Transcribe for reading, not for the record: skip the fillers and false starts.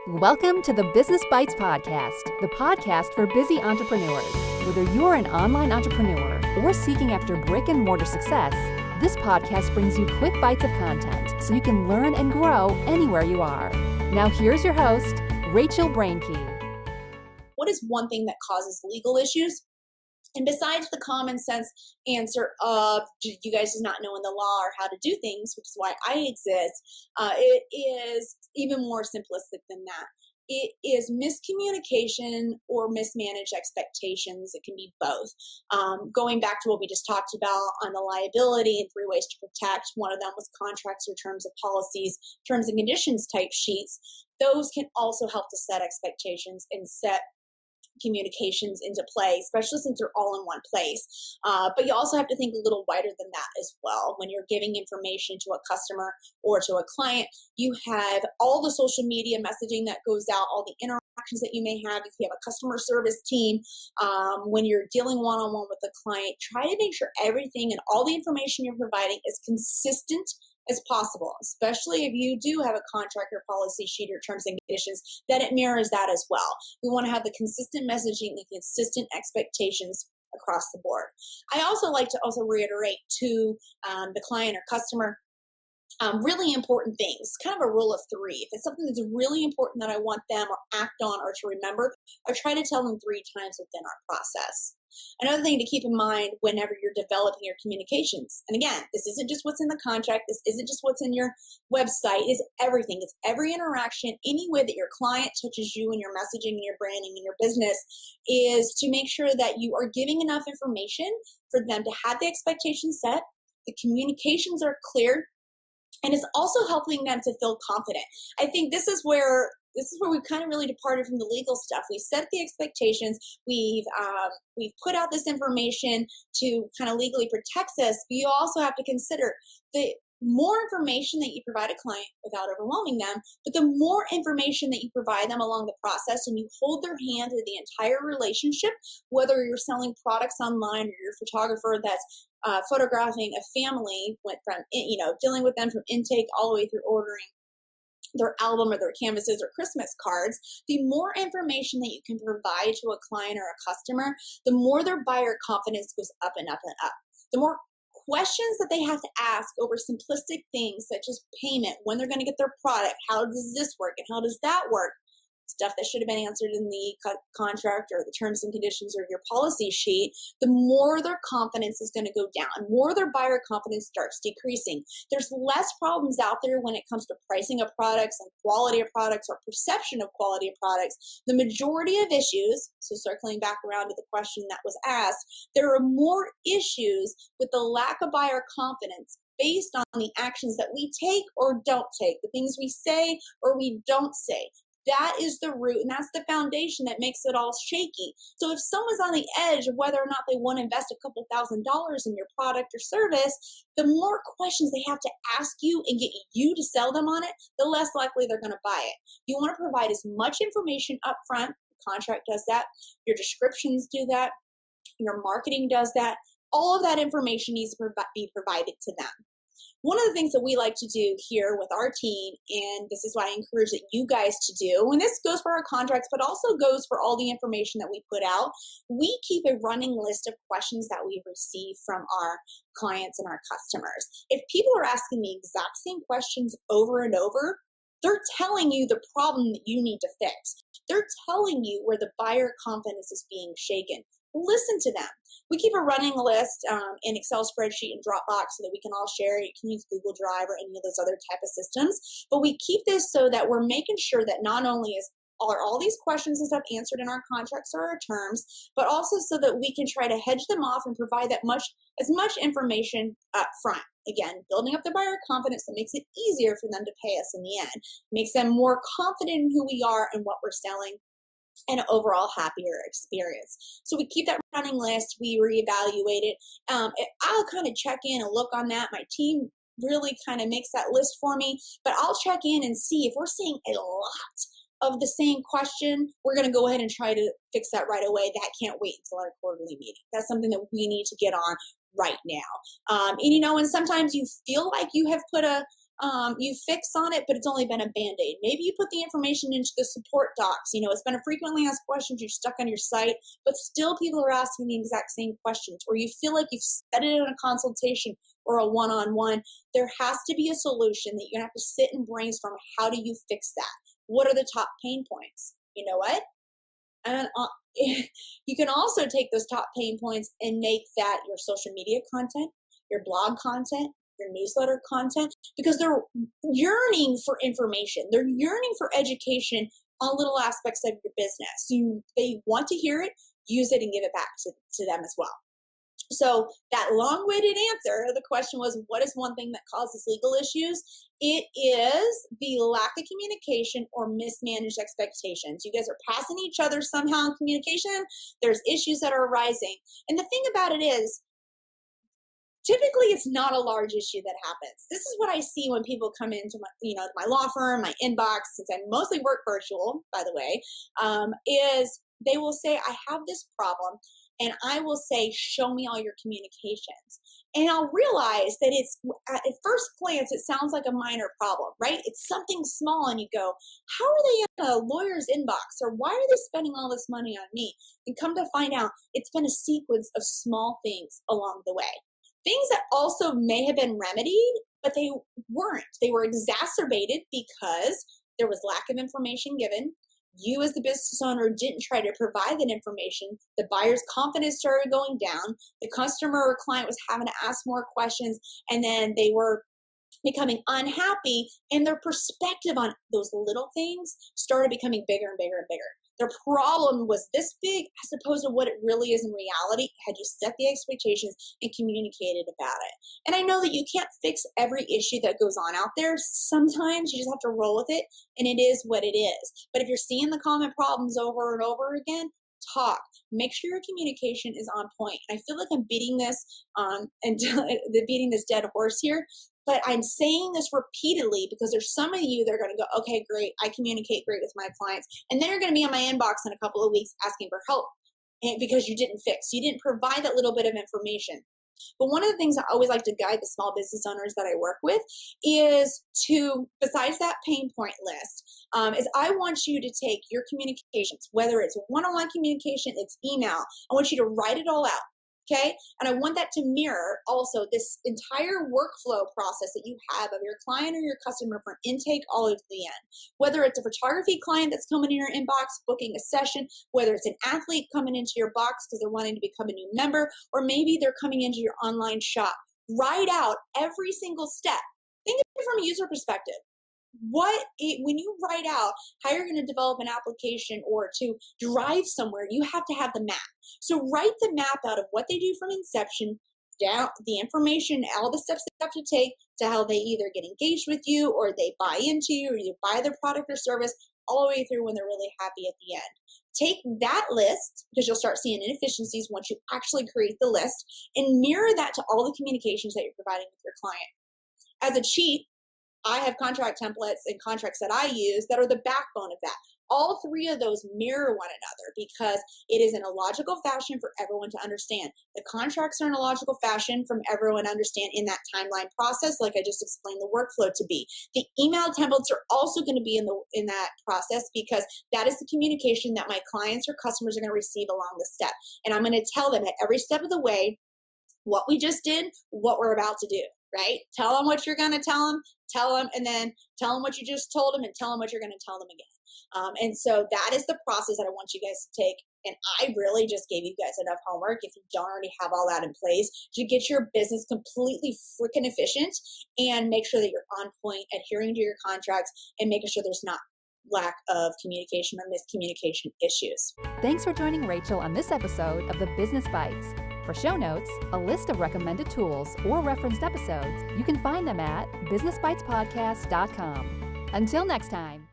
Welcome to the Business Bites Podcast, the podcast for busy entrepreneurs. Whether you're an online entrepreneur or seeking after brick and mortar success, this podcast brings you quick bites of content so you can learn and grow anywhere you are. Now here's your host, Rachel Brainke. What is one thing that causes legal issues? And besides the common sense answer of you guys just not knowing the law or how to do things, which is why I exist, it is even more simplistic than that. It is miscommunication or mismanaged expectations. It can be both. Going back to what we just talked about on the liability and 3 ways to protect, one of them was contracts or terms of policies, terms and conditions type sheets. Those can also help to set expectations and set communications into play, especially since they're all in one place. But you also have to think a little wider than that as well. When you're giving information to a customer or to a client, you have all the social media messaging that goes out, all the interactions that you may have. If you have a customer service team, when you're dealing one-on-one with a client, try to make sure everything and all the information you're providing is consistent as possible, especially if you do have a contract or policy sheet or terms and conditions, that it mirrors that as well. We want to have the consistent messaging and consistent expectations across the board. I also like to reiterate to the client or customer really important things, kind of a rule of 3. If it's something that's really important that I want them or act on or to remember, I try to tell them 3 times within our process. Another thing to keep in mind whenever you're developing your communications, and again, this isn't just what's in the contract, this isn't just what's in your website, it's everything. It's every interaction, any way that your client touches you and your messaging and your branding and your business, is to make sure that you are giving enough information for them to have the expectations set, the communications are clear, and it's also helping them to feel confident. I think this is where we've kind of really departed from the legal stuff. We set the expectations. We've put out this information to kind of legally protect us. But you also have to consider the more information that you provide a client without overwhelming them, but the more information that you provide them along the process, and you hold their hand through the entire relationship, whether you're selling products online or you're a photographer that's photographing a family, went from dealing with them from intake all the way through ordering their album or their canvases or Christmas cards, the more information that you can provide to a client or a customer, the more their buyer confidence goes up and up and up. The more questions that they have to ask over simplistic things such as payment, when they're going to get their product, how does this work and how does that work, stuff that should have been answered in the contract or the terms and conditions or your policy sheet, the more their confidence is going to go down, more their buyer confidence starts decreasing. There's less problems out there when it comes to pricing of products and quality of products or perception of quality of products. The majority of issues, so circling back around to the question that was asked, there are more issues with the lack of buyer confidence based on the actions that we take or don't take, the things we say or we don't say. That is the root, and that's the foundation that makes it all shaky. So if someone's on the edge of whether or not they want to invest a couple $1,000s in your product or service, the more questions they have to ask you and get you to sell them on it, the less likely they're going to buy it. You want to provide as much information up front. The contract does that. Your descriptions do that. Your marketing does that. All of that information needs to be provided to them. One of the things that we like to do here with our team, and this is what I encourage that you guys to do, and this goes for our contracts, but also goes for all the information that we put out, we keep a running list of questions that we receive from our clients and our customers. If people are asking the exact same questions over and over, they're telling you the problem that you need to fix. They're telling you where the buyer confidence is being shaken. Listen to them. We keep a running list in Excel spreadsheet and Dropbox so that we can all share. You can use Google Drive or any of those other type of systems. But we keep this so that we're making sure that not only are all these questions and stuff answered in our contracts or our terms, but also so that we can try to hedge them off and provide as much information up front. Again, building up the buyer confidence that makes it easier for them to pay us in the end, makes them more confident in who we are and what we're selling, and an overall happier experience. So we keep that running list, we reevaluate it. I'll kind of check in and look on that. My team really kind of makes that list for me, but I'll check in and see if we're seeing a lot of the same question, we're going to go ahead and try to fix that right away. That can't wait until our quarterly meeting. That's something that we need to get on right now. And sometimes you feel like you have put a you fix on it, but it's only been a Band-Aid. Maybe you put the information into the support docs. It's been a frequently asked questions you're stuck on your site, but still people are asking the exact same questions, or you feel like you've said it in a consultation or a one-on-one. There has to be a solution that you're going to have to sit and brainstorm. How do you fix that? What are the top pain points? You know what? And you can also take those top pain points and make that your social media content, your blog content, your newsletter content, because they're yearning for information. They're yearning for education on little aspects of your business. They want to hear it, use it, and give it back to them as well. So that long-winded answer, the question was, what is one thing that causes legal issues? It is the lack of communication or mismanaged expectations. You guys are passing each other somehow in communication. There's issues that are arising. And the thing about it is, typically it's not a large issue that happens. This is what I see when people come into my law firm, my inbox, since I mostly work virtual, by the way, is they will say, I have this problem. And I will say, show me all your communications. And I'll realize that at first glance, it sounds like a minor problem, right? It's something small, and you go, how are they in a lawyer's inbox? Or why are they spending all this money on me? And come to find out, it's been a sequence of small things along the way. Things that also may have been remedied, but they weren't. They were exacerbated because there was lack of information given. You as the business owner didn't try to provide that information. The buyer's confidence started going down. The customer or client was having to ask more questions, and then they were becoming unhappy, and their perspective on those little things started becoming bigger and bigger and bigger. Their problem was this big as opposed to what it really is in reality had you set the expectations and communicated about it. And I know that you can't fix every issue that goes on out there. Sometimes you just have to roll with it, and it is what it is. But if you're seeing the common problems over and over again, talk. Make sure your communication is on point. And I feel like I'm beating this beating this dead horse here. But I'm saying this repeatedly because there's some of you that are going to go, okay, great, I communicate great with my clients. And then you're going to be on my inbox in a couple of weeks asking for help because you didn't provide that little bit of information. But one of the things I always like to guide the small business owners that I work with is to, besides that pain point list, is I want you to take your communications, whether it's one-on-one communication, it's email, I want you to write it all out. Okay. And I want that to mirror also this entire workflow process that you have of your client or your customer from intake all the way to the end. Whether it's a photography client that's coming in your inbox, booking a session, whether it's an athlete coming into your box because they're wanting to become a new member, or maybe they're coming into your online shop. Write out every single step. Think of it from a user perspective. When you write out how you're going to develop an application or to drive somewhere, you have to have the map. So write the map out of what they do from inception down, the information, all the steps they have to take to how they either get engaged with you or they buy into you or you buy their product or service all the way through when they're really happy at the end. Take that list, because you'll start seeing inefficiencies once you actually create the list, and mirror that to all the communications that you're providing with your client. As a cheat, I have contract templates and contracts that I use that are the backbone of that. All three of those mirror one another because it is in a logical fashion for everyone to understand. The contracts are in a logical fashion from everyone to understand in that timeline process, like I just explained the workflow to be. The email templates are also going to be in that process because that is the communication that my clients or customers are going to receive along the step. And I'm going to tell them at every step of the way what we just did, what we're about to do. Right? Tell them what you're going to tell them, and then tell them what you just told them, and tell them what you're going to tell them again. And so that is the process that I want you guys to take. And I really just gave you guys enough homework, if you don't already have all that in place, to get your business completely freaking efficient and make sure that you're on point, adhering to your contracts, and making sure there's not lack of communication or miscommunication issues. Thanks for joining Rachel on this episode of the Business Bites. For show notes, a list of recommended tools, or referenced episodes, you can find them at businessbitespodcast.com. Until next time.